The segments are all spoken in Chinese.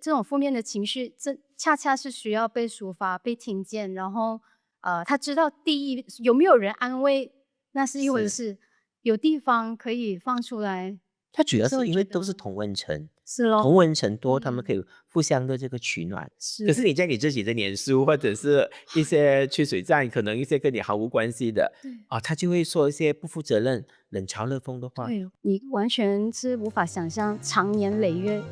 这种负面的情绪，这恰恰是需要被抒发、被听见，然后他知道第一有没有人安慰，那是一回是。事，有地方可以放出来，它主要所以我是因为觉得都是同温层，是咯，同温层多，他们可嗯，以互相的这个取暖。可是是，你在你自己的脸书或者是一些吹水站，可能一些跟你毫无关系的对。啊，他就会说一些不负责任、冷嘲热讽的话。对，你完全是无法想象长年累月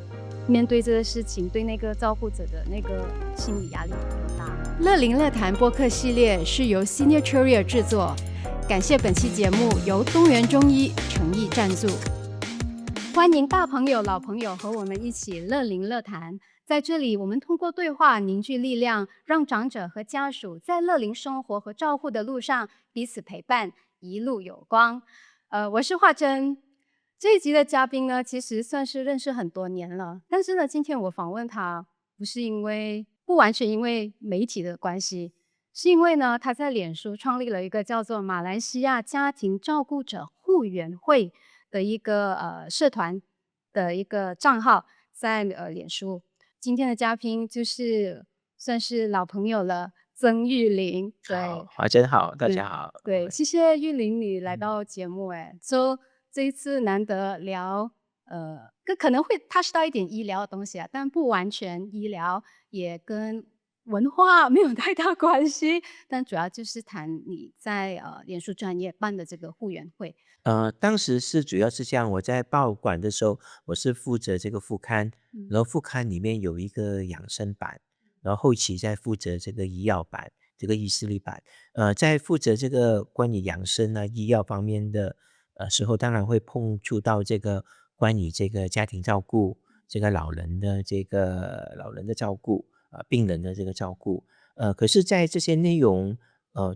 面对这个事情，对那个照顾者的那个心理压力有多大。乐龄乐谈播客系列是由 Senior Courier 制作，感谢本期节目由东元中医诚意赞助。欢迎大朋友、老朋友和我们一起乐龄乐谈。在这里，我们通过对话凝聚力量，让长者和家属在乐龄生活和照护的路上彼此陪伴，一路有光。我是华珍。这一集的嘉宾呢，其实算是认识很多年了，但是呢，今天我访问他，不完全因为媒体的关系，是因为呢，他在脸书创立了一个叫做马来西亚家庭照顾者护援会的一个社团的一个账号，在脸书。今天的嘉宾就是算是老朋友了，曾玉玲。好，对，华真好，大嗯，家好。对，谢谢玉玲你来嗯。到节目，这一次难得聊，可能会 touch 到一点医疗的东西啊，但不完全医疗，也跟文化没有太大关系，但主要就是谈你在脸书专业办的这个护援会。当时是主要是这样，我在报馆的时候，我是负责这个副刊，嗯，然后副刊里面有一个养生版，然后后期在负责这个医药版，这个医视力版。在负责这个关于养生啊、医药方面的时候，当然会碰触到这个关于这个家庭照顾、这个老人的照顾病人的这个照顾。可是，在这些内容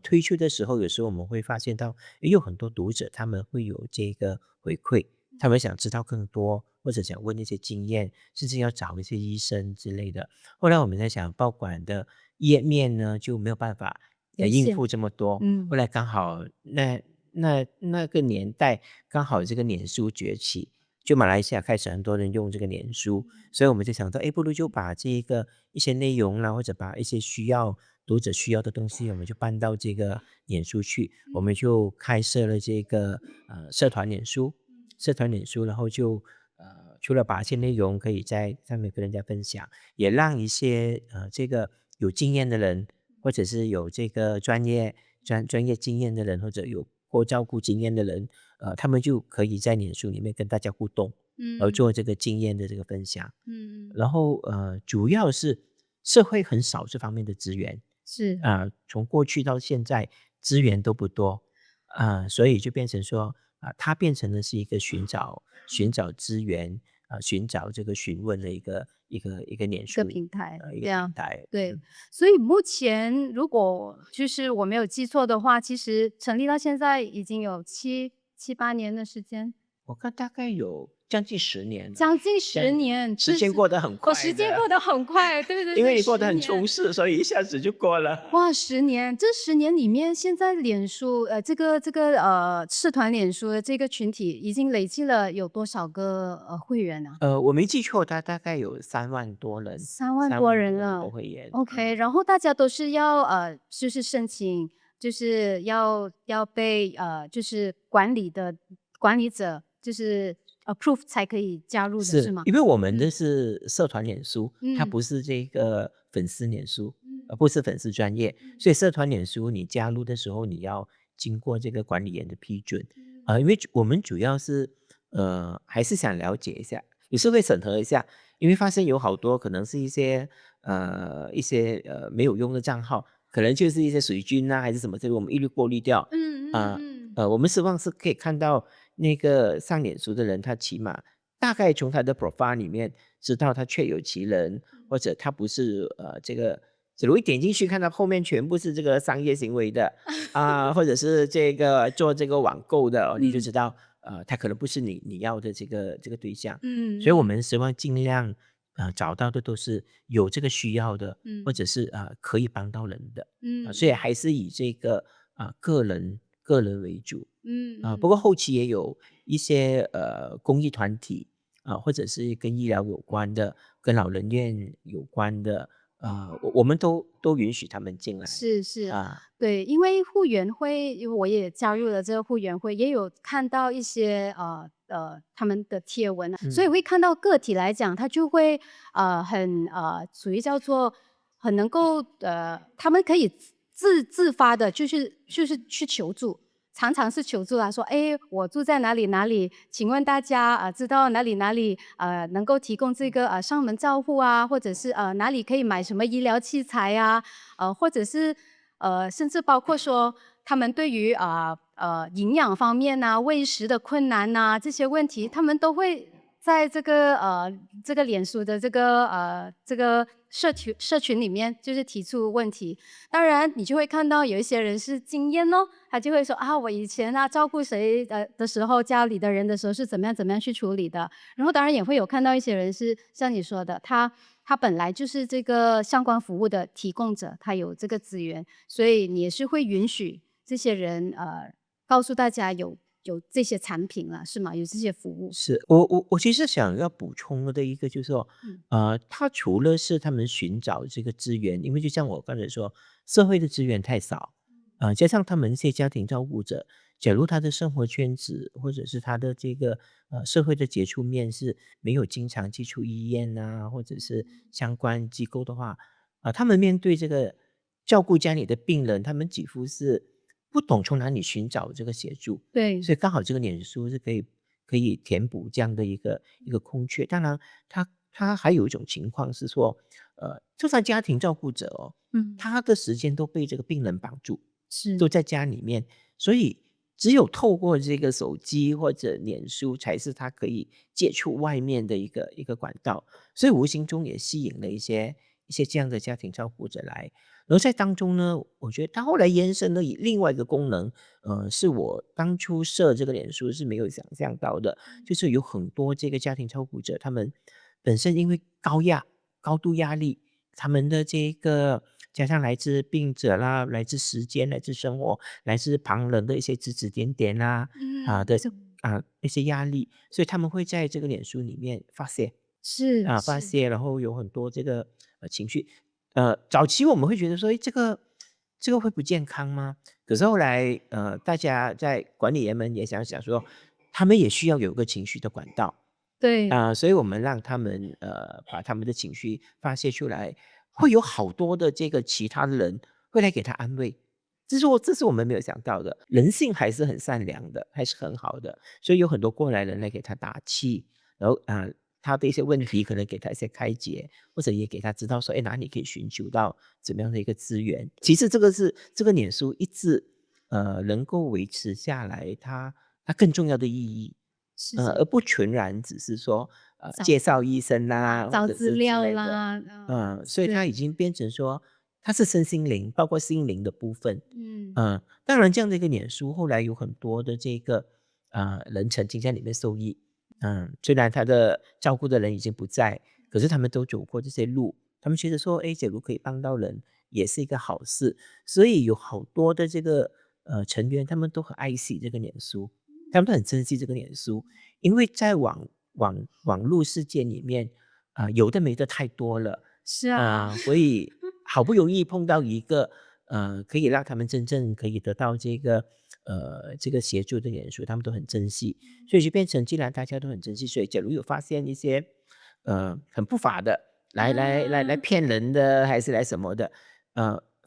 推出的时候，有时候我们会发现到，也有很多读者他们会有这个回馈，他们想知道更多，或者想问一些经验，甚至要找一些医生之类的。后来我们在想，报馆的页面呢就没有办法有限，应付这么多。后嗯，来刚好那个年代刚好这个脸书崛起，就马来西亚开始很多人用这个脸书，所以我们就想到，哎，不如就把一些内容啦，或者把一些读者需要的东西，我们就搬到这个脸书去。我们就开设了这个社团脸书，然后就除了把一些内容可以在上面跟人家分享，也让一些这个有经验的人，或者是有这个专业经验的人，或者有过照顾经验的人，他们就可以在脸书里面跟大家互动，然后嗯，做这个经验的这个分享。嗯，然后主要是社会很少这方面的资源，是。从过去到现在资源都不多，所以就变成说它变成了是一个寻找资源寻找这个询问的一个脸一个书平台，一个这样，平台。对。所以目前如果就是我没有记错的话，其实成立到现在已经有七八年的时间，我看大概有将近10年了，将近十这样年，时间过得很时快的。间过得很快，对对对因为你过得很十年。充实，所以一下子就过了。哇十年，这十年里面，现在脸书社团脸书的这个群体已经累计了有多少个，会员啊？我没记错，他大概有3万多人三三万多万多人的人了会员。，OK。然后大家都是要就是申请，就是要被就是管理者就是 approve 才可以加入的是是，吗？因为我们的嗯是社团脸书，它嗯不是这个粉丝脸书，嗯不是粉丝专业，嗯所以社团脸书你加入的时候，你要经过这个管理员的批准。嗯因为我们主要是还是想了解一下，有时候会审核一下，因为发现有好多可能是一些没有用的账号，可能就是一些水军啊还是什么这个，我们一律过滤掉。嗯嗯啊、嗯我们希望是可以看到那个上脸书的人，他起码大概从他的 profile 里面知道他确有其人，或者他不是假如一点进去看到后面全部是这个商业行为的或者是这个做这个网购的，你就嗯知道他可能不是你要的这个对象。所以我嗯们希望尽量找到的都是有这个需要的，或嗯者是可以帮到人的所以嗯还是以这个个人为主。不过嗯后期也有一些公益团体或者是跟医疗有关的、跟老人院有关的，我们都允许他们进来是是，啊。对，因为护园会，因为我也加入了这个护园会，也有看到一些他们的贴文啊，所以嗯，会看到个体来讲，他就会很属于叫做很能够他们可以自发的，就是去求助。常常是求助啊，说，哎，我住在哪里哪里，请问大家知道哪里哪里能够提供这个上门照护啊，或者是哪里可以买什么医疗器材啊，或者是甚至包括说他们对于营养方面呐、喂食的困难呐、这些问题，他们都会在这个脸书的这个社群里面，就是提出问题。当然，你就会看到有一些人是经验哦，他就会说啊，我以前照顾谁的时候，家里的人的时候是怎么样怎么样去处理的。然后当然也会有看到一些人是像你说的，他本来就是这个相关服务的提供者，他有这个资源，所以你也是会允许这些人告诉大家有这些产品了，是吗？有这些服务。是我其实想要补充的一个就是说，嗯他除了是他们寻找这个资源，因为就像我刚才说，社会的资源太少，加上他们一些家庭照顾者，假如他的生活圈子或者是他的这个社会的接触面是没有经常接触医院啊，或者是相关机构的话，他们面对这个照顾家里的病人，他们几乎是不懂从哪里寻找这个协助，对，所以刚好这个脸书是可以填补这样的一个空缺。当然，他还有一种情况是说，就算家庭照顾者哦，嗯，他的时间都被这个病人绑住，是都在家里面，所以只有透过这个手机或者脸书，才是他可以接触外面的一个管道，所以无形中也吸引了一些这样的家庭照顾者来。然后在当中呢，我觉得他后来延伸了以另外一个功能，是我当初设这个脸书是没有想象到的，就是有很多这个家庭照顾者，他们本身因为高度压力，他们的这个加上来自病者啦，来自时间、来自生活、来自旁人的一些指指点点啦，嗯，一些压力，所以他们会在这个脸书里面发泄。发是，泄，然后有很多这个情绪。早期我们会觉得说，诶，这个会不健康吗？可是后来，大家在管理员们也想想说，他们也需要有个情绪的管道对，所以我们让他们把他们的情绪发泄出来，会有好多的这个其他的人会来给他安慰。这是我们没有想到的，人性还是很善良的，还是很好的，所以有很多过来人来给他打气，然后他的一些问题可能给他一些开解，或者也给他知道说，哎，哪里可以寻求到怎么样的一个资源。其实这个脸书一直能够维持下来，它更重要的意义，是而不全然只是说找介绍医生啦，或找者是之资料类的，啦，所以它已对，经变成说它是身心灵，包括心灵的部分。嗯，当然这样的一个脸书后来有很多的这个人曾经在里面受益。虽然他的照顾的人已经不在，可是他们都走过这些路，他们觉得说，哎，假如可以帮到人，也是一个好事。所以有好多的这个成员，他们都很爱惜这个脸书，他们都很珍惜这个脸书，因为在网络世界里面，有的没的太多了，是啊，所以好不容易碰到一个可以让他们真正可以得到这个协助的人数，他们都很珍惜，所以就变成既然大家都很珍惜，所以假如有发现一些很不法的来啊，骗人的，还是来什么的，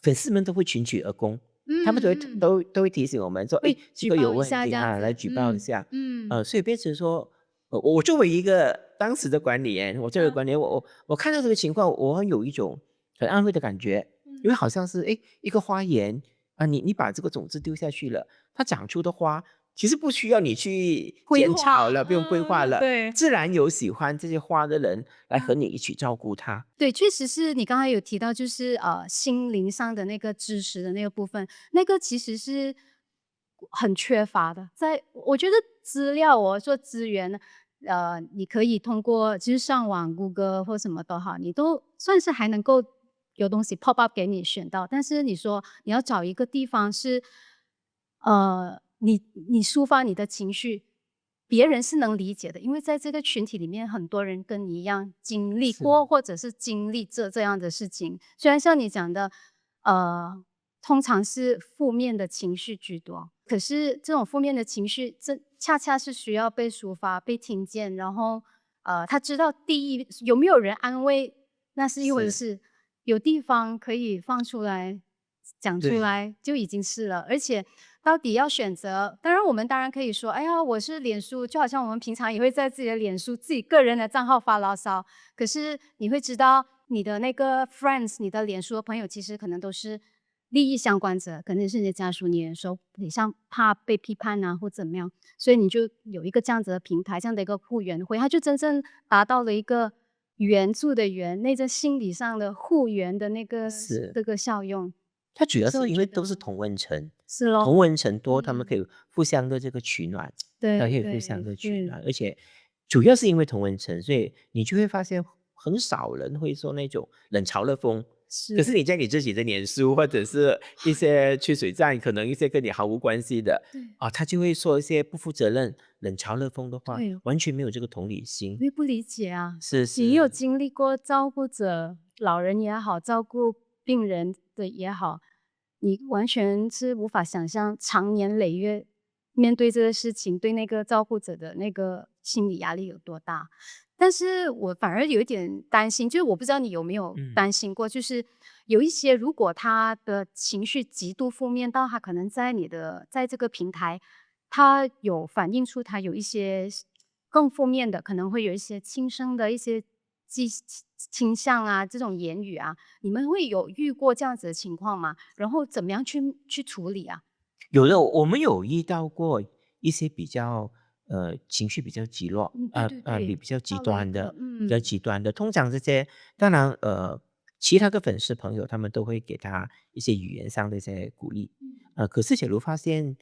粉丝们都会群起而攻，他们都会嗯嗯，都会提醒我们说，哎，会这个有举报一问题来下这样子，举报一下，嗯，所以变成说，我作为一个当时的管理员，我作为管理员，我看到这个情况，我会有一种很安慰的感觉，因为好像是诶一个花园你把这个种子丢下去了，它长出的花其实不需要你去规划，剪草了，不用规划了，对。自然有喜欢这些花的人来和你一起照顾它。对，确实是你刚才有提到，就是心灵上的那个知识的那个部分，那个其实是很缺乏的。我觉得资料，我说资源，你可以通过就是上网、谷歌或什么都好，你都算是还能够有东西 pop up 给你选到。但是你说你要找一个地方是，你抒发你的情绪，别人是能理解的，因为在这个群体里面，很多人跟你一样经历是，过或者是经历这样的事情。虽然像你讲的，通常是负面的情绪居多，可是这种负面的情绪，这恰恰是需要被抒发、被听见，然后他知道第一有没有人安慰，那是一回是，事，有地方可以放出来、讲出对，来就已经是了。而且到底要选择，当然我们当然可以说，哎呀，我是脸书，就好像我们平常也会在自己的脸书、自己个人的账号发牢骚。可是你会知道，你的那个 friends，你的脸书的朋友，其实可能都是利益相关者，可能是你的家属，你有时候你像怕被批判啊，或怎么样，所以你就有一个这样子的平台，这样的一个护援会，它就真正达到了一个援助的援，那个心理上的护援的那个是。这个效用。它主要所以是因为我觉得都是同温层，是咯，同温层多，他们可嗯，以互相的这个取暖，可以互相对对的取是，暖，而且主要是因为同温层，所以你就会发现很少人会说那种冷嘲热讽。可是是，你在你自己的脸书或者是一些吹水站，可能一些跟你毫无关系的对啊，他就会说一些不负责任、冷嘲热讽的话，对，完全没有这个同理心。我也不理解啊。是你有是，经历过照顾者，老人也好，照顾病人的也好，你完全是无法想象长年累月面对这个事情，对那个照顾者的那个心理压力有多大。但是我反而有一点担心，就是我不知道你有没有嗯。担心过，就是有一些如果他的情绪极度负面到他可能在这个平台，他有反映出他有一些更负面的，可能会有一些轻生的一些倾向啊，这种言语啊，你们会有遇过这样子的情况吗？然后怎么样去处理啊？有的，我们有遇到过一些比较情绪比较极落，嗯，对对对，比较极到了一端的，个比较极端的。通常这些当然其他的粉丝朋友他们都会给他一些语言上的一些鼓励，可是假如发现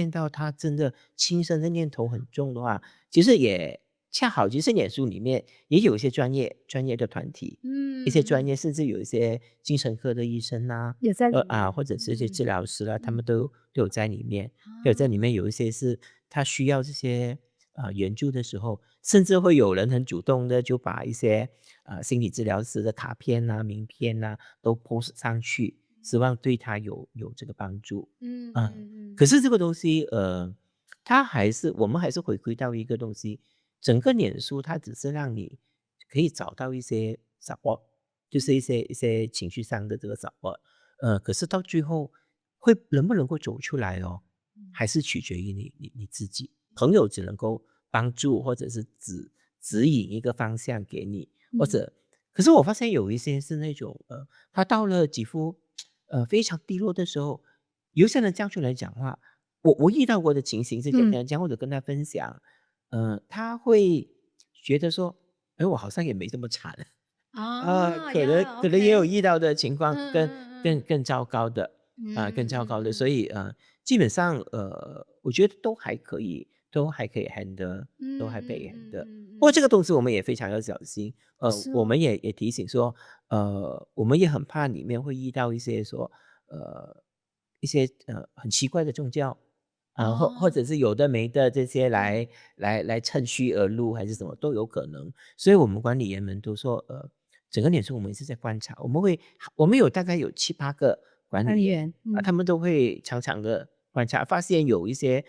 到他真的轻生的念头很重的话，其实也恰好，其实脸书里面也有一些专业的团体，一些专嗯嗯，业甚至有一些精神科的医生呐、也在里面，或者是一些治疗师啦，他们嗯，都有在里面，都有在里啊，面有一些是他需要这些援助的时候，甚至会有人很主动的就把一些心理治疗师的卡片呐、名片呐都 post 上去，希望对他有这个帮助。嗯啊、嗯嗯，可是这个东西它还是我们还是回归到一个东西，整个脸书它只是让你可以找到一些 support，就是一些情绪上的这个 support。可是到最后能不能够走出来哦，嗯，还是取决于你自己。朋友只能够帮助或者是指引一个方向给你，或嗯，者可是我发现有一些是那种他到了几乎非常低落的时候，有一些人站出来讲话，我遇到过的情形是这嗯，样讲，或者跟他分享，他会觉得说，哎，我好像也没这么惨。啊，可能呀可能也有，OK，遇到的情况嗯更嗯嗯更更糟糕的，更嗯糟糕的，所嗯以基本上我觉得都还可以 handle，都还可以 嗯嗯嗯 handle。不过嗯嗯，这个东西我们也非常要小心，我们是哦，也提醒说，我们也很怕里面会遇到一些说，一些很奇怪的宗教，或者哦，是有的没的这些嗯，来趁虚而入，还是什么都有可能。所以我们管理员们都说，整个脸书我们一直在观察，我们大概有7、8个管理员管理员，他们都会常常的观察，发现有一些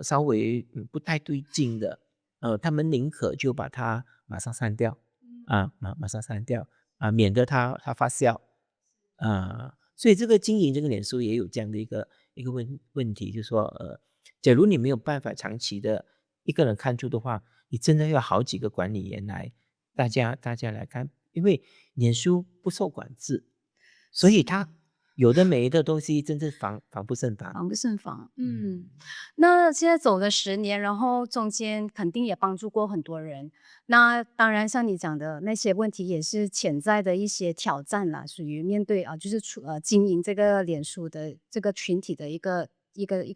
稍微不太对劲的，他们宁可就把它马上删掉，马上删掉免得它发酵。所以这个经营这个脸书也有这样的一个问题，就是说，假如你没有办法长期的一个人看住的话，你真的要好几个管理员来，大家来看，因为脸书不受管制，所以是。它有的没的东西真是防不胜防。防不胜防，嗯，那现在走了10年，然后中间肯定也帮助过很多人。那当然像你讲的那些问题也是潜在的一些挑战啦，属于面对啊，就是经营这个脸书的这个群体的一个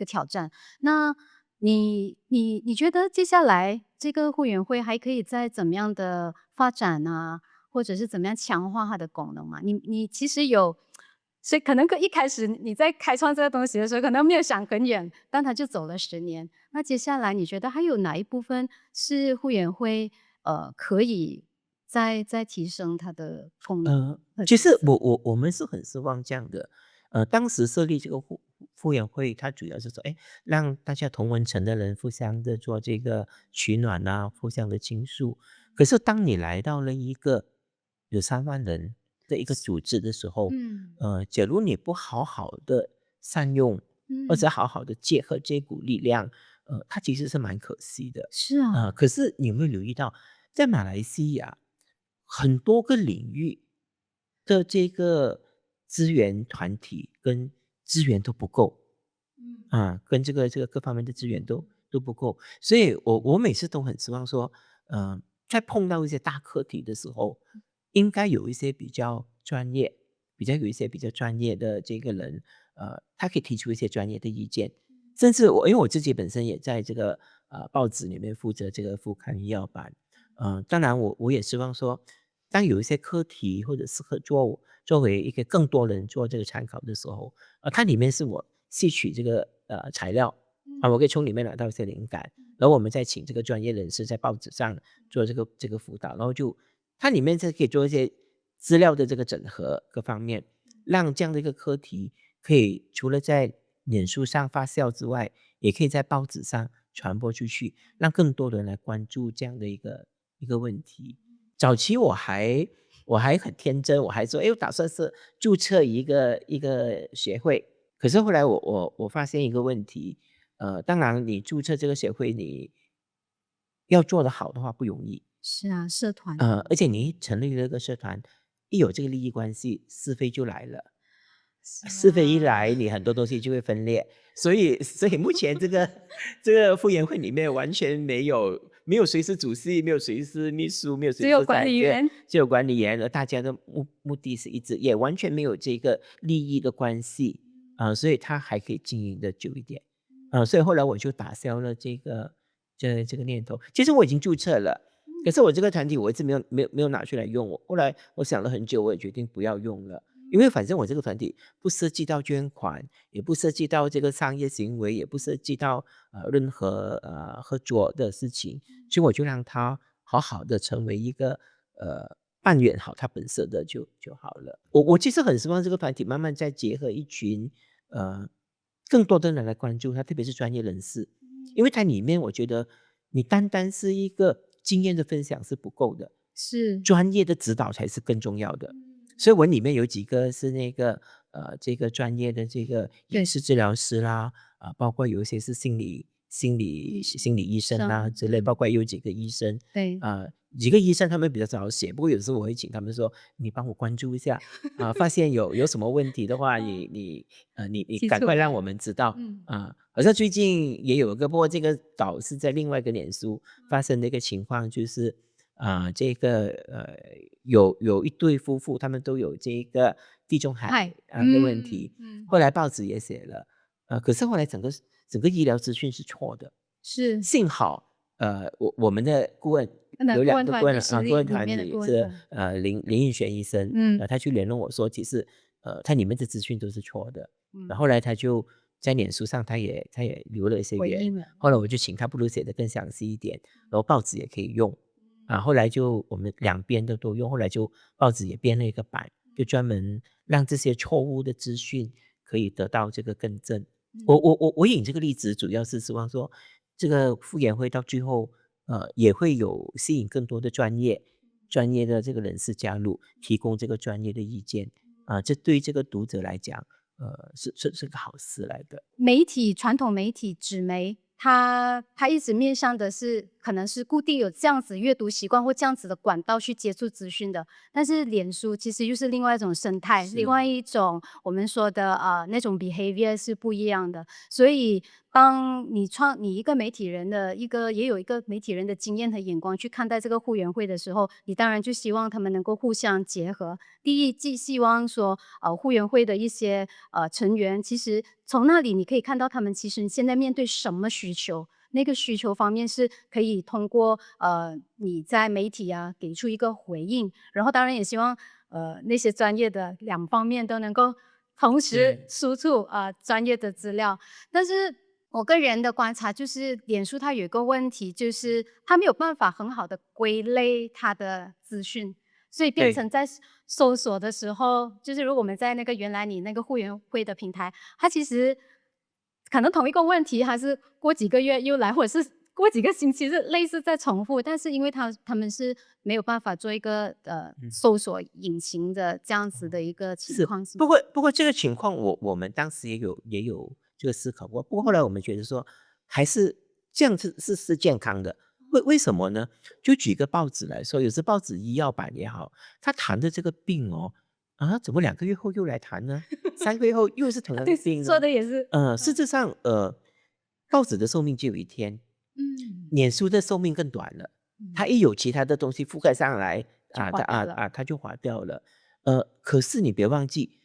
挑战。那你觉得接下来这个会员会还可以再怎么样的发展啊，或者是怎么样强化它的功能吗？你其实有所以可能一开始你在开创这个东西的时候，可能没有想很远，但它就走了10年。那接下来你觉得还有哪一部分是会员会可以再提升它的功能和其实角色？我们是很希望这样的。当时设立这个傅园会，它主要是说，哎，让大家同文层的人互相的做这个取暖啊，互相的倾诉。可是当你来到了一个有3万人的一个组织的时候，嗯假如你不好好的善用，或嗯，者好好的结合这股力量，它其实是蛮可惜的。是啊，可是你有没有留意到，在马来西亚很多个领域的这个资源团体跟资源都不够。嗯跟这个各方面的资源都不够。所以我每次都很希望说，在碰到一些大课题的时候，应该有一些比较专业，有一些比较专业的这个人，他可以提出一些专业的意见。甚至因为我自己本身也在这个报纸里面负责这个副刊医药版。当然我也希望说，当有一些课题或者是作为一个更多人做这个参考的时候，它里面是我吸取这个材料我可以从里面拿到一些灵感，然后我们再请这个专业人士在报纸上做这个辅导，然后它里面是可以做一些资料的这个整合各方面，让这样的一个课题可以除了在脸书上发酵之外，也可以在报纸上传播出去，让更多的人来关注这样的一个问题。早期我还很天真，我还说，哎，我打算是注册一个协会。可是后来我发现一个问题。当然你注册这个协会，你要做得好的话不容易。是啊，社团而且你一成立了一个社团，一有这个利益关系，是非就来了。是是非一啊，来，你很多东西就会分裂。所以目前这个傅园会里面完全没有谁是主席，没有谁是秘书，没有谁只有是裁决，管理员，只有管理员，而大家的目的是一致，也完全没有这个利益的关系。所以他还可以经营的久一点。所以后来我就打消了这个念头。其实我已经注册了，可是我这个团体我一直没有拿出来用。后来我想了很久，我也决定不要用了。因为反正我这个团体不涉及到捐款，也不涉及到这个商业行为，也不涉及到任何合作的事情，所以我就让它好好的成为一个扮演好它本色的就好了。我其实很希望这个团体慢慢再结合一群呃更多的人来关注它，特别是专业人士。因为它里面我觉得你单单是一个经验的分享是不够的，是，专业的指导才是更重要的。所以我里面有几个是那个这个专业的这个影对，视治疗师啦，包括有一些是心理医生啦之类，包括有几个医生。对，几个医生他们比较早写，不过有时候我会请他们说，你帮我关注一下。发现有什么问题的话，你提出，赶快让我们知道。嗯，好像最近也有一个，不过这个岛是在另外一个脸书发生的一个情况，就是这个有一对夫妇，他们都有这个地中海嗨，的问题。嗯，后来报纸也写了。可是后来整个医疗资讯是错的。是，幸好我们的顾问那有顾问团体两个顾问顾问团实力里面的顾体是问团，林奕璇医生。嗯他去联络我说，其实他里面的资讯都是错的。然嗯，后后来他就在脸书上他也留了一些言。回应了，后来我就请他不如写的更详细一点，然后报纸也可以用。后来就我们两边都用，后来就报纸也编了一个版，就专门让这些错误的资讯可以得到这个更正。我引这个例子，主要是希望说，这个傅园会到最后，也会有吸引更多的专业的这个人士加入，提供这个专业的意见。这对这个读者来讲，是个好事来的。媒体传统媒体纸媒，它一直面向的是可能是固定有这样子阅读习惯或这样子的管道去接触资讯的，但是脸书其实又是另外一种生态，是另外一种我们说的那种 behavior 是不一样的。所以当你一个媒体人的也有一个媒体人的经验和眼光去看待这个会员会的时候，你当然就希望他们能够互相结合。第一，既希望说会员会的一些成员，其实从那里你可以看到他们其实现在面对什么需求。那个需求方面是可以通过你在媒体给出一个回应，然后当然也希望那些专业的两方面都能够同时对输出专业的资料。但是我个人的观察就是，脸书它有一个问题，就是它没有办法很好的归类它的资讯，所以变成对，在搜索的时候，就是如果我们在那个原来你那个会员会的平台，它其实可能同一个问题，还是过几个月又来，或者是过几个星期是类似在重复，但是因为他们是没有办法做一个嗯。搜索引擎的这样子的一个情是，况，是吗？不过这个情况我们当时也有这个思考过，不过后来我们觉得说还是这样是健康的。为什么呢？就举个报纸来说，有时报纸医药版也好，他谈的这个病哦，怎么2个月后又来谈呢？3个月后又是同样的对，说病呢？的也是，事实上，报纸的寿命只有一天，嗯脸书的寿命更短了。它嗯，一有其他的东西覆盖上来就啊，划掉了。它就划掉了。可是你别忘记，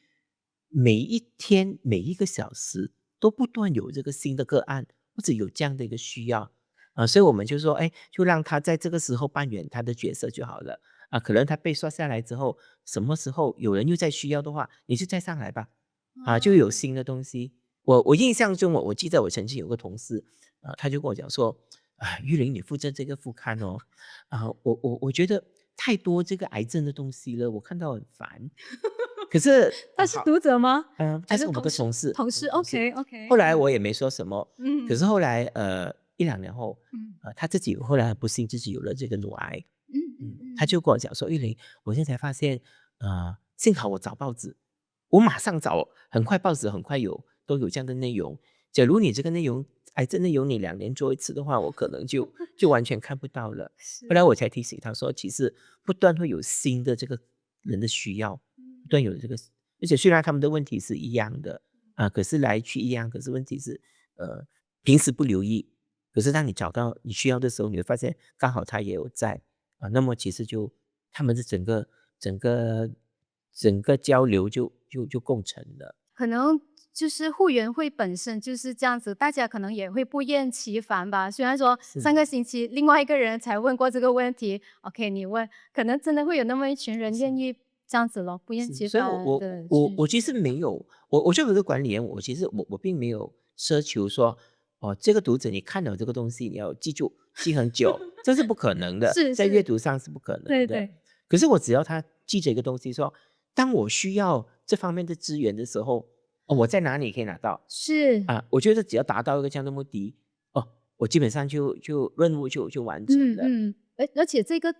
每一天每一个小时都不断有这个新的个案，或者有这样的一个需要所以我们就说，哎，就让他在这个时候扮演他的角色就好了可能他被刷下来之后，什么时候有人又在需要的话，你就再上来吧就有新的东西。我印象中，我记得我曾经有个同事他就跟我讲说，玉玲你负责这个副刊哦，我觉得太多这个癌症的东西了，我看到很烦。可是他是读者吗？还他是我们是同事？的同事，同事，OK OK，后来我也没说什么，可嗯是后来1、2年后，嗯他自己后来很不幸自己有了这个乳癌，嗯嗯他就嗯，跟我讲说，玉玲，我现在才发现，幸好我找报纸，我马上找，很快报纸很快都有这样的内容。假如你这个内容还真的有你2年做一次的话，我可能就完全看不到了。后来是，我才提醒他说，其实不断会有新的这个人的需要，不断有这个，而且虽然他们的问题是一样的可是来去一样，可是问题是平时不留意，可是当你找到你需要的时候，你会发现刚好他也有在那么其实就他们的整个整个交流就共成了。可能就是会员会本身就是这样子，大家可能也会不厌其烦吧。虽然说上是个星期另外一个人才问过这个问题，OK，你问，可能真的会有那么一群人愿意这样子咯，不厌其所以烦的去。我其实没有，我作为一个管理员，我其实我并没有奢求说，哦，这个读者你看了这个东西，你要记很久，这是不可能的，在阅是是，读上是不可能的。对对，可是我只要他记着一个东西说，当我需要这方面的资源的时候，我在哪里可以拿到是，我觉得只要达到一个这样的目的，我基本上就任务就完成了。而且这个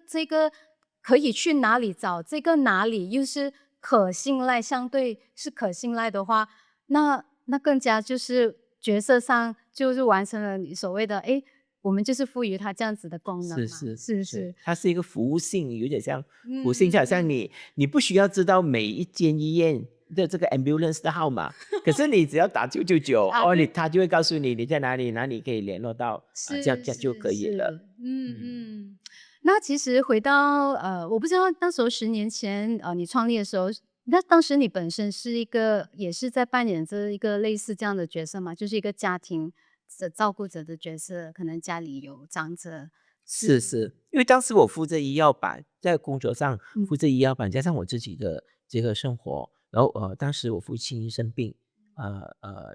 可以去哪里找，这个哪里又是可信赖，相对是可信赖的话，那更加就是角色上就是完成了你所谓的，诶，我们就是赋予它这样子的功能嘛，是是是，是是，它是一个服务性，有点像服务性，就好像嗯，你不需要知道每一间医院的这个 ambulance 的号码，可是你只要打999啊，对，他就会告诉你你在哪里可以联络到这样是就可以是是，了。嗯嗯，嗯。那其实回到我不知道那时候10年前你创立的时候，那当时你本身是一个也是在扮演着一个类似这样的角色吗？就是一个家庭的照顾者的角色，可能家里有长者是是，因为当时我负责医药版，在工作上负嗯责医药版，加上我自己的这个生活，然后当时我父亲生病，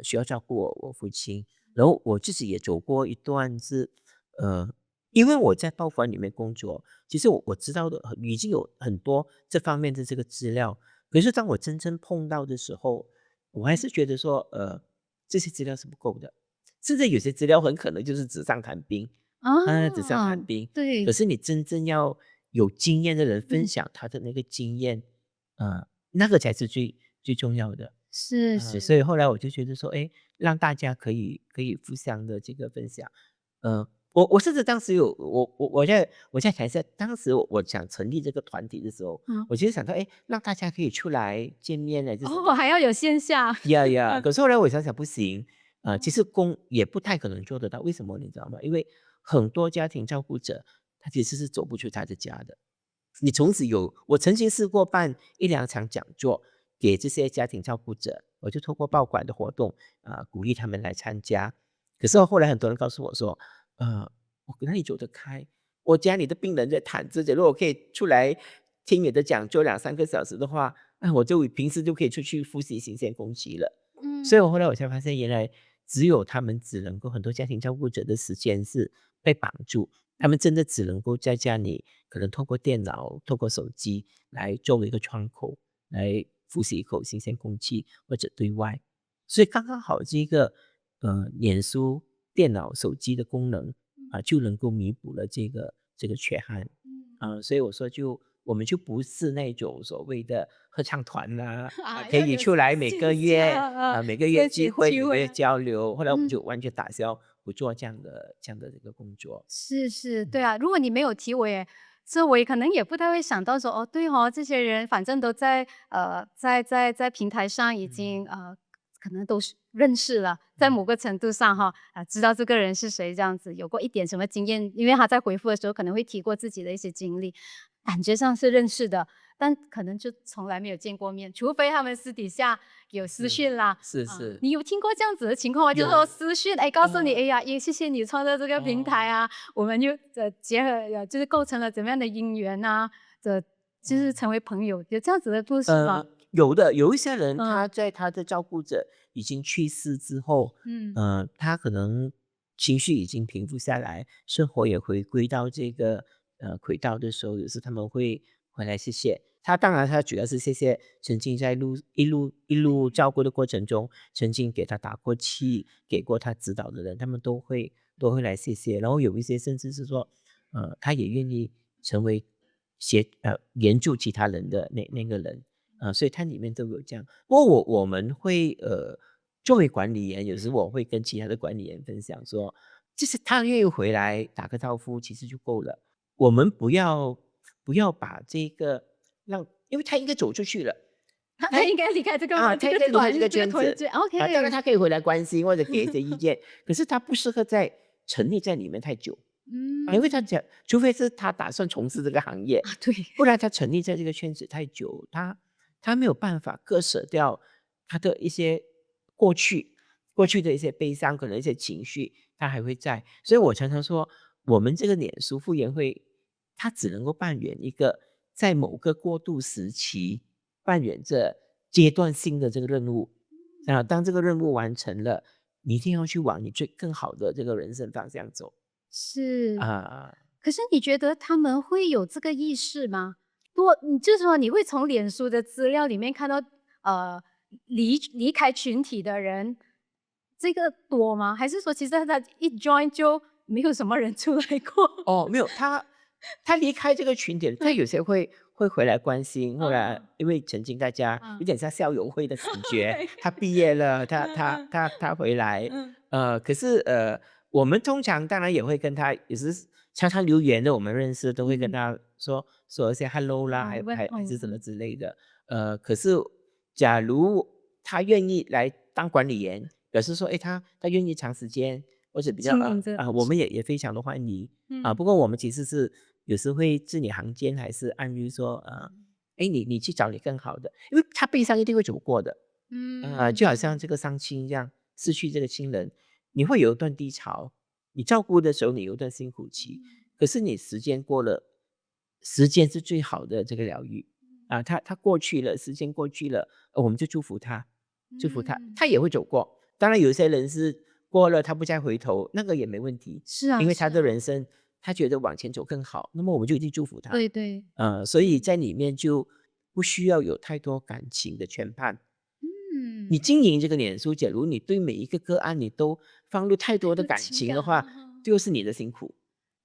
需要照顾我父亲，然后我自己也走过一段是呃因为我在报馆里面工作，其实我知道的已经有很多这方面的这个资料，可是当我真正碰到的时候，我还是觉得说，这些资料是不够的，甚至有些资料很可能就是纸上谈兵，纸上啊，谈兵。可对，是你真正要有经验的人分嗯，享他的那个经验，那个才是最重要的。所是是，以后来我就觉得说，哎，让大家可以互相的这个分享。我甚至当时我在谈一下，当时我想成立这个团体的时候，嗯，我其实想到，哎，让大家可以出来见面还是什哦，么？还要有线下，呀呀，嗯，可是后来我想想不行，其实哦，也不太可能做得到，为什么你知道吗？因为很多家庭照顾者，他其实是走不出他的家的。你从此我曾经试过办1、2场讲座给这些家庭照顾者，我就透过报馆的活动鼓励他们来参加。可是后来很多人告诉我说，我哪里走得开？我家里的病人在躺着，如果我可以出来听你的讲座2、3个小时的话，我就平时就可以出去呼吸新鲜空气了。所以嗯，后来我才发现，原来只有他们只能够很多家庭照顾者的时间是被绑住，他们真的只能够在家里可能透过电脑、透过手机来作为一个窗口，来呼吸一口新鲜空气或者对外。所以刚刚好这个脸书、电脑、手机的功能就能够弥补了这个缺憾。所以我说我们就不是那种所谓的合唱团啦，可要有以出来每个线下月每个月这些聚会，机会，每个月交流，后来我们就嗯。完全打消不做这样的这个工作。是是，对嗯啊，如果你没有提，我也可能也不太会想到说，哦，对哦，这些人反正都在平台上已经嗯可能都是认识了，在某个程度上哈知道这个人是谁这样子，有过一点什么经验，因为他在回复的时候可能会提过自己的一些经历，感觉上是认识的，但可能就从来没有见过面，除非他们私底下有私是讯啦，是是，你有听过这样子的情况吗？就是说有私讯，哎，告诉你，哎呃呀，也谢谢你创造这个平台哦啊，我们就结合就是构成了怎么样的姻缘啊，就是哦。成为朋友，有这样子的故事吗？有的，有一些人他嗯在他的照顾者已经去世之后，嗯他可能情绪已经平复下来，生活也回归到这个轨道的时候，有时他们会回来谢谢他。当然，他主要是谢谢曾经在一路照顾的过程中，曾经给他打过气、给过他指导的人，他们都会来谢谢。然后有一些甚至是说，他也愿意成为援助其他人的那个人。所以它里面都有这样。不过我们会作为管理员，有时我会跟其他的管理员分享说，就是他愿意回来打个招呼，其实就够了。我们不要把这个因为他应该走出去了，他应该离开这个这他应该离开这个这个圈子团队当然，OK，他可以回来关心或者给一些意见，可是他不适合沉溺在里面太久。因为他嗯，讲，除非是他打算从事这个行业，对，不然他沉溺在这个圈子太久，他没有办法割舍掉他的一些过去的一些悲伤，可能一些情绪，他还会在。所以我常常说，我们这个脸书复原会，它只能够扮演一个在某个过渡时期扮演着阶段性的这个任务。当这个任务完成了，你一定要去往你更好的这个人生方向走。是。啊，可是你觉得他们会有这个意识吗？你就是说你会从脸书的资料里面看到，离开群体的人，这个多吗？还是说其实他一 join 就没有什么人出来过？哦，没有，他离开这个群体了，他有些会回来关心，后来嗯，因为曾经大家有嗯，点像校友会的感觉，对，他毕业了，他嗯他嗯他他回来，嗯，可是我们通常当然也会跟他，也是常常留言的，我们认识都会跟嗯，他说一些 hello 啦，还问候，还还是什么嗯，之类的，可是假如他愿意来当管理员，表示说，哎，他愿意长时间或者比较经营着，我们也非常的欢迎。嗯，不过我们其实是有时会字里行间还是暗喻说，哎，你去找你更好的，因为他悲伤一定会走过的，就好像嗯，这个伤亲一样，失去这个亲人，你会有一段低潮，你照顾的时候你有一段辛苦期，可是你时间过了，时间是最好的这个疗愈他过去了，时间过去了，我们就祝福他，祝福他，嗯，他也会走过。当然，有些人是过了，他不再回头，那个也没问题，是啊因为他的是啊，人生他觉得往前走更好，那么我们就一定祝福他。对对，所以在里面就不需要有太多感情的牵绊。你嗯，经营这个脸书，假如你对每一个个案你都放入太多的感情感，情的话，就是你的辛苦。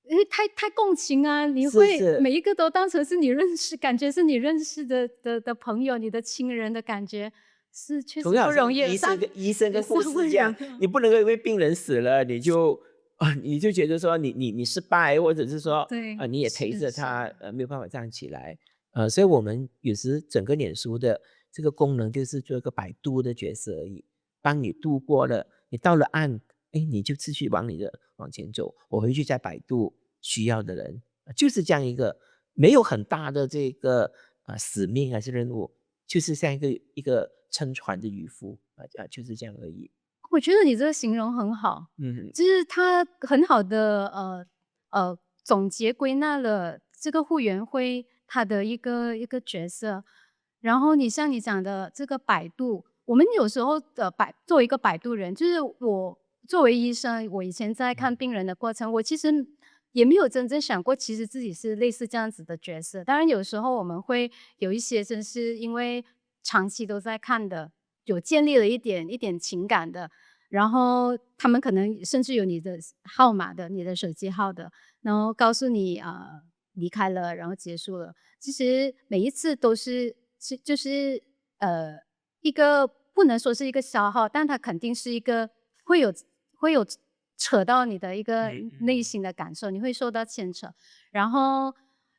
因为太共情啊，你会是是，每一个都当成是你认识，感觉是你认识的朋友，你的亲人的感觉，是确实同样好像不容易，医生跟护上万士这样，人啊，你不能够因为病人死了，你就觉得说你失败，或者是说对，你也陪是是，着他没有办法站起来。所以我们有时整个脸书的这个功能就是做一个摆渡的角色而已，帮你渡过了，你到了岸，哎，你就继续往前走，我回去再摆渡需要的人，就是这样一个没有很大的这个使命还是任务，就是像一个撑船的渔夫就是这样而已。我觉得你这个形容很好，嗯就是他很好的总结归纳了这个护园会他的一个角色。然后你像你讲的这个摆渡，我们有时候作为一个摆渡人，就是我作为医生，我以前在看病人的过程，我其实也没有真正想过，其实自己是类似这样子的角色。当然，有时候我们会有一些真是因为长期都在看的，有建立了一点情感的，然后他们可能甚至有你的号码的，你的手机号的，然后告诉你离开了，然后结束了。其实每一次都就是一个不能说是一个消耗，但它肯定是一个会有扯到你的一个内心的感受，你会受到牵扯。然后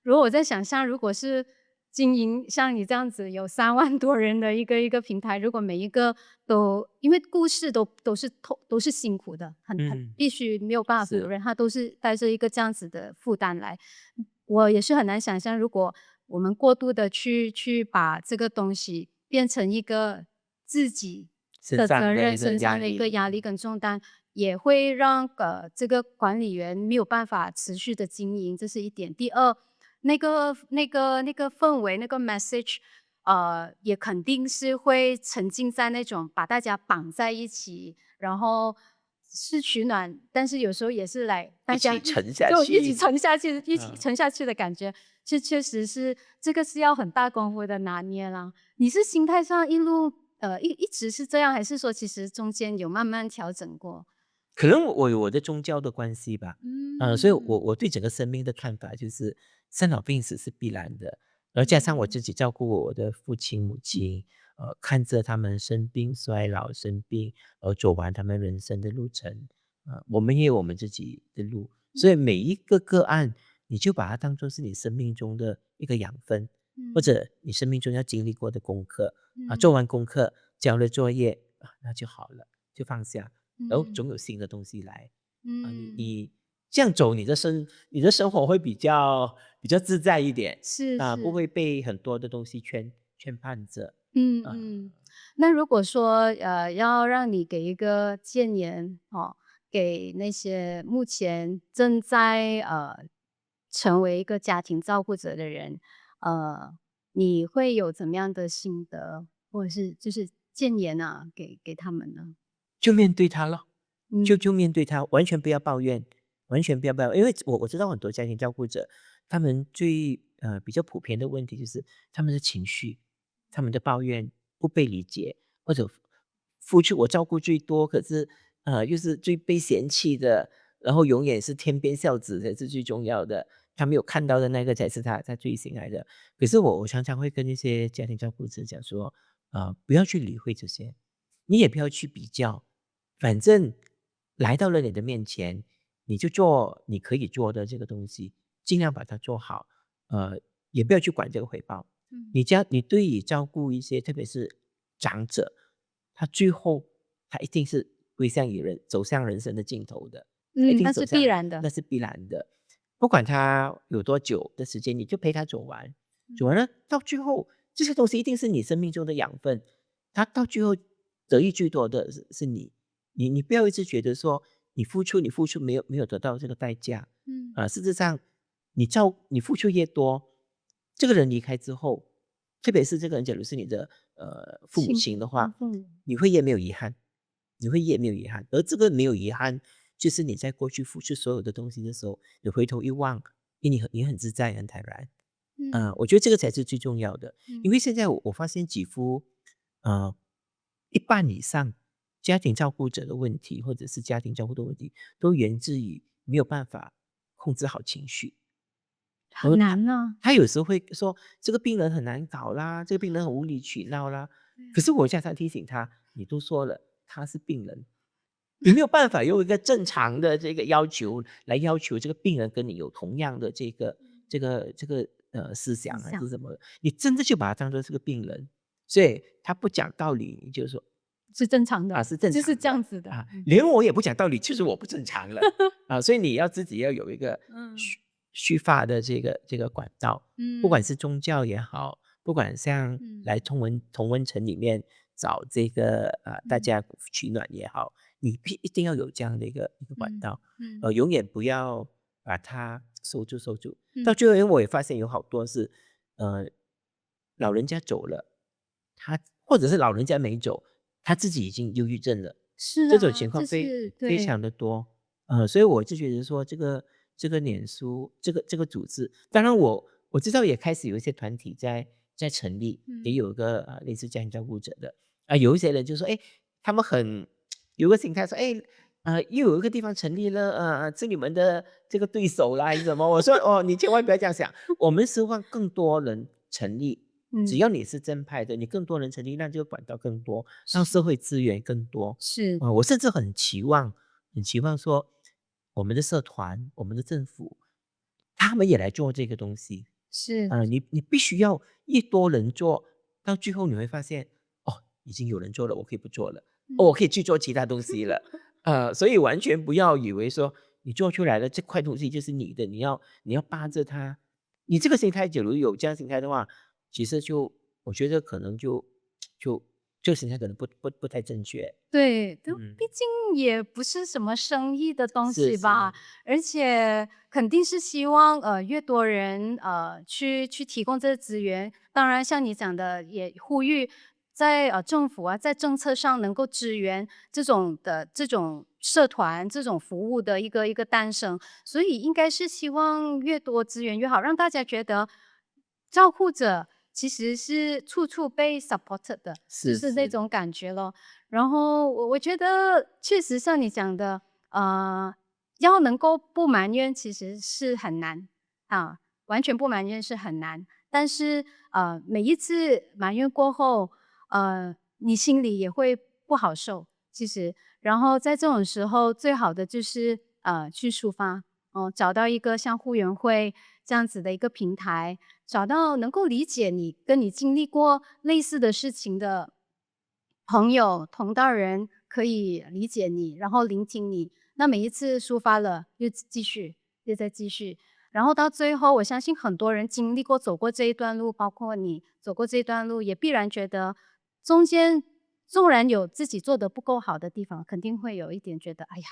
如果我在想象，如果是经营像你这样子有3万多人的一个平台，如果每一个都因为故事都是辛苦的，很必须没有办法否认，它都是带着一个这样子的负担来。我也是很难想象，如果我们过度的去把这个东西变成一个自己的责任身上的一个压力跟重担，也会让这个管理员没有办法持续的经营，这是一点。第二，那个氛围，那个 message，也肯定是会沉浸在那种把大家绑在一起，然后是取暖，但是有时候也是来大家一起沉下就去，一起沉下去，一起沉下去的感觉，确实是这个是要很大功夫的拿捏啦。你是心态上一直是这样，还是说其实中间有慢慢调整过？可能我有我的宗教的关系吧，所以我对整个生命的看法就是生老病死是必然的，而加上我自己照顾我的父亲母亲，看着他们生病衰老生病，而走完他们人生的路程，我们也有我们自己的路，所以每一个个案，你就把它当做是你生命中的一个养分，或者你生命中要经历过的功课做完功课交了作业那就好了，就放下。然后总有新的东西来你这样走，你的生活会比较自在一点不会被很多的东西圈绊着。那如果说要让你给一个建言给那些目前正在成为一个家庭照顾者的人，你会有怎么样的心得，或者是就是建言给他们呢？就面对它咯，就面对它，完全不要抱怨，完全不要抱怨。因为我知道很多家庭照顾者，他们最比较普遍的问题就是他们的情绪，他们的抱怨不被理解，或者付出我照顾最多，可是又是最被嫌弃的，然后永远是天边孝子才是最重要的，他没有看到的那个才是他最心爱的。可是我常常会跟一些家庭照顾者讲说，不要去理会这些，你也不要去比较，反正来到了你的面前，你就做你可以做的这个东西，尽量把它做好，也不要去管这个回报。你对于照顾一些，特别是长者，他最后他一定是归向于走向人生的尽头的，一定那是走向必然的。那是必然的。不管他有多久的时间，你就陪他走完，走完了到最后，这些东西一定是你生命中的养分，他到最后得益最多的是你。你不要一直觉得说你付出没有得到这个代价，事实上你付出越多，这个人离开之后，特别是这个人假如是你的父母亲的话，你会越没有遗憾，你会越没有遗憾，而这个没有遗憾，就是你在过去付出所有的东西的时候，你回头一望，你很自在很坦然，我觉得这个才是最重要的，因为现在我发现几乎一半以上家庭照顾者的问题，或者是家庭照顾的问题，都源自于没有办法控制好情绪。很难啊。他有时候会说这个病人很难搞啦，这个病人很无理取闹啦。可是我常常提醒他，你都说了他是病人，你没有办法用一个正常的这个要求来要求这个病人跟你有同样的这个思想还是什么，你真的就把他当做是个病人，所以他不讲道理，你就说是正常的是正常的就是这样子的连我也不讲道理，就是我不正常了所以你自己要有一个抒发的这个管道，不管是宗教也好，不管像来同温层里面找这个大家取暖也好，你一定要有这样的一个管道，永远不要把它收住。到最后，因为我也发现有好多是老人家走了，他或者是老人家没走，他自己已经忧郁症了，是这种情啊，这况是非对，常的多。所以我就觉得说这个脸书这个组织，当然我知道也开始有一些团体在成立，也嗯有一个类似家庭照顾者的有一些人就说，哎，他们很有个心态说，哎，又有一个地方成立了，是你们的这个对手啦，还是什么？我说，哦，你千万不要这样想，我们希望更多人成立，只嗯，要你是正派的，你更多人成立，让这个管道更多，让是社会资源更多。是我甚至很期望说，我们的社团、我们的政府，他们也来做这个东西。是，你必须要越多人做，到最后你会发现，哦，已经有人做了，我可以不做了，哦，我嗯可以去做其他东西了。所以完全不要以为说你做出来了这块东西就是你的，你要扒着它。你这个心态，假如有这样心态的话，其实我觉得可能就这个心态可能不太正确。对，都嗯，毕竟也不是什么生意的东是西吧，是而且肯定是希望越多人去提供这个资源。当然，像你讲的，也呼吁在政府啊，在政策上能够支援这种社团这种服务的一个诞生。所以应该是希望越多资源越好，让大家觉得照顾者其实是处处被 supported 的，就是是，是那种感觉咯。然后我觉得确实像你讲的，要能够不埋怨其实是很难啊，完全不埋怨是很难。但是每一次埋怨过后，你心里也会不好受，其实。然后在这种时候，最好的就是去抒发，找到一个像护园会这样子的一个平台，找到能够理解你、跟你经历过类似的事情的朋友、同道人，可以理解你，然后聆听你。那每一次抒发了，又继续，又再继续，然后到最后，我相信很多人经历过、走过这一段路，包括你走过这一段路，也必然觉得中间纵然有自己做的不够好的地方，肯定会有一点觉得，哎呀，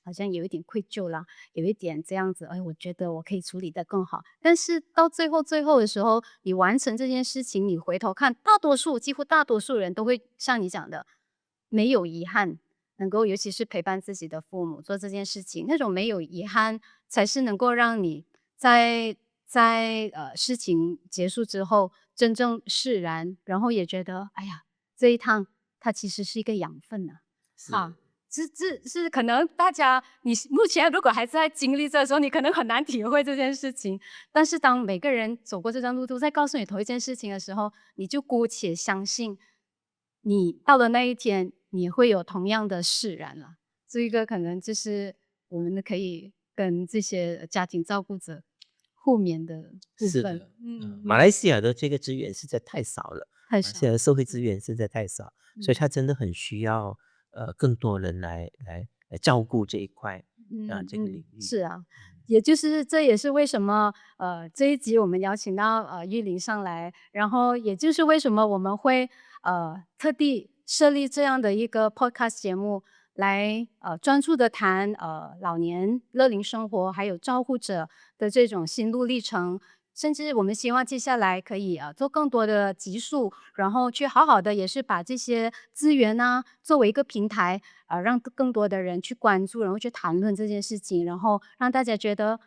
好像有一点愧疚啦，有一点这样子，哎，我觉得我可以处理得更好。但是到最后的时候，你完成这件事情，你回头看，几乎大多数人都会像你讲的，没有遗憾，能够尤其是陪伴自己的父母做这件事情，那种没有遗憾，才是能够让你在事情结束之后真正释然，然后也觉得，哎呀，这一趟它其实是一个养分呢、是。这是可能大家你目前如果还在经历这的时候，你可能很难体会这件事情。但是当每个人走过这段路都在告诉你同一件事情的时候，你就姑且相信，你到了那一天，你会有同样的释然了。这一个可能就是我们可以跟这些家庭照顾者互勉的部分。是的，马来西亚的这个资源实在太少了，太少了。马来西亚的社会资源实在太少，所以嗯他真的很需要更多人来照顾这一块这个领域。是啊，这也是为什么这一集我们邀请到玉玲上来，然后也就是为什么我们会特地设立这样的一个 podcast 节目，来专注的谈老年乐龄生活还有照顾者的这种心路历程。甚至我们希望接下来可以做更多的集数，然后去好好的也是把这些资源呢作为一个平台，让更多的人去关注，然后去谈论这件事情，然后让大家觉得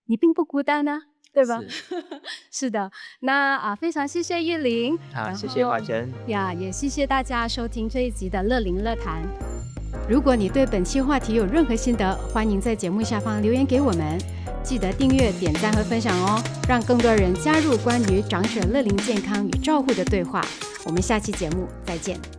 你并不孤单呢、对吧？是，是的，那非常谢谢玉玲，好，然谢谢华后珍。呀，也谢谢大家收听这一集的乐龄乐谈。如果你对本期话题有任何心得，欢迎在节目下方留言给我们。记得订阅、点赞和分享哦，让更多人加入关于长者乐龄健康与照护的对话。我们下期节目再见。